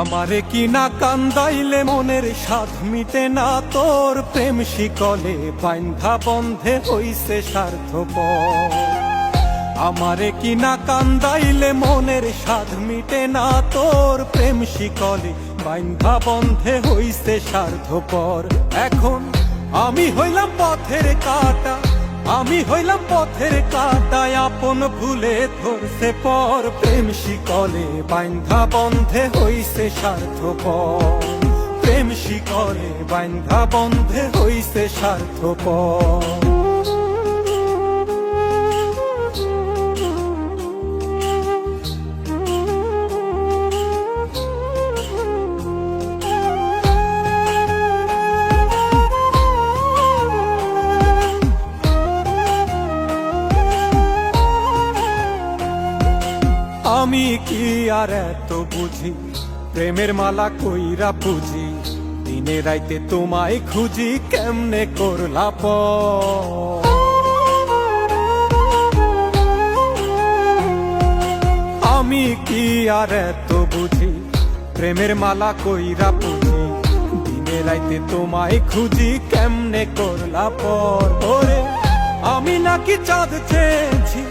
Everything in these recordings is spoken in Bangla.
আমারে কি না কান্দাইলে মনের সাধ মিটে না, তোর প্রেম শিকলে বান্ধা বন্ধে হইছে স্বার্থপর। আমারে কি না কান্দাইলে মনের সাধ মিটে না, তোর প্রেম শিকলে বান্ধা বন্ধে হইছে স্বার্থপর। এখন আমি হইলাম পথের কাঁটা, আমি হইলাম পথের কাঁটায়, আপন ভুলে ধরছে পর। প্রেম শিকলে বান্ধা বন্ধে হইছে স্বার্থপর, প্রেম শিকলে বান্ধা বন্ধে হইছে স্বার্থপর। আমি কি আর এত বুঝি, প্রেমের মালা কইরা পুজি, দিনে রাইতে তোমায় খুঁজি, কেমনে করলা পর। আমি কি আর এত বুঝি, প্রেমের মালা কইরা পুজি, দিনে রাইতে তোমায় খুঁজি, কেমনে করলা পর। ওরে আমি নাকি চাঁদ চেয়েছি,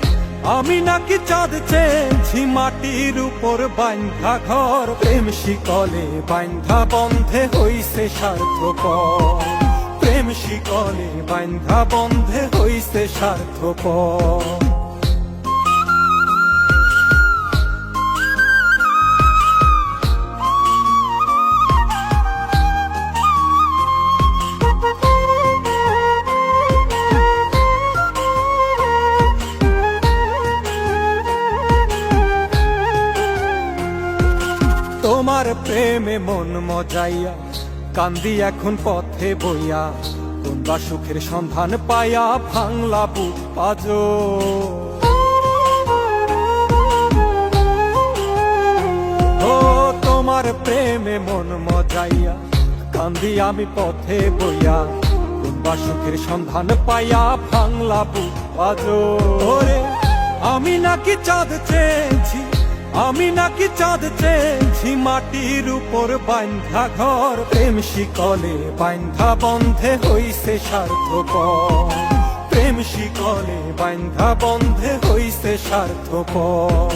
আমি নাকি চাঁদ চেয়েছি, মাটির উপর বান্ধা ঘর। প্রেম শিকলে বান্ধা বন্ধে হইছে স্বার্থপর, প্রেম শিকলে বান্ধা বন্ধে হইছে স্বার্থপর। তোমার প্রেমে মন মজাইয়া, কান্দি এখন পথে বইয়া, তোমরা সুখের সন্ধান পাইয়া, ভাঙলা বুক পাঁজর। ও তোমার প্রেমে মন মজাইয়া, কান্দি আমি পথে বইয়া, তোমরা সুখের সন্ধান পাইয়া, ভাঙলা বুক পাঁজর। আমি নাকি চাঁদ চেয়েছি, আমি নাকি চাঁদ চেয়েছি, মাটির উপর বান্ধা ঘর। প্রেম শিকলে বান্ধা বন্ধে হইছে স্বার্থপর, প্রেম শিকলে বান্ধা বন্ধে হইছে স্বার্থপর।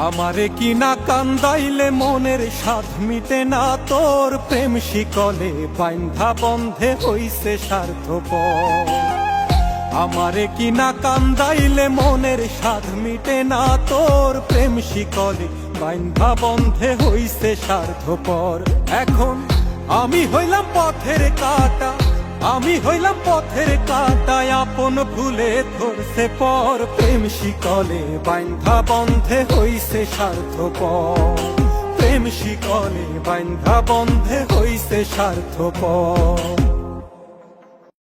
আমারে কি না কান্দাইলে মনের সাধ মিটে না, তোর প্রেম শিকলে বান্ধা বন্ধে হইছে স্বার্থপর। আমারে কি না কান্দাইলে মনের সাধ মিটে না, তোর প্রেম শিকলে বান্ধা বন্ধে হইছে স্বার্থপর। এখন আমি হইলাম পথের কাঁটা, আমি হইলাম পথের কাঁটায়, আপন ভুলে ধরছে পর। প্রেম শিকলে বান্ধা বন্ধে হইছে স্বার্থপর, প্রেম শিকলে বান্ধা বন্ধে হইছে স্বার্থপর।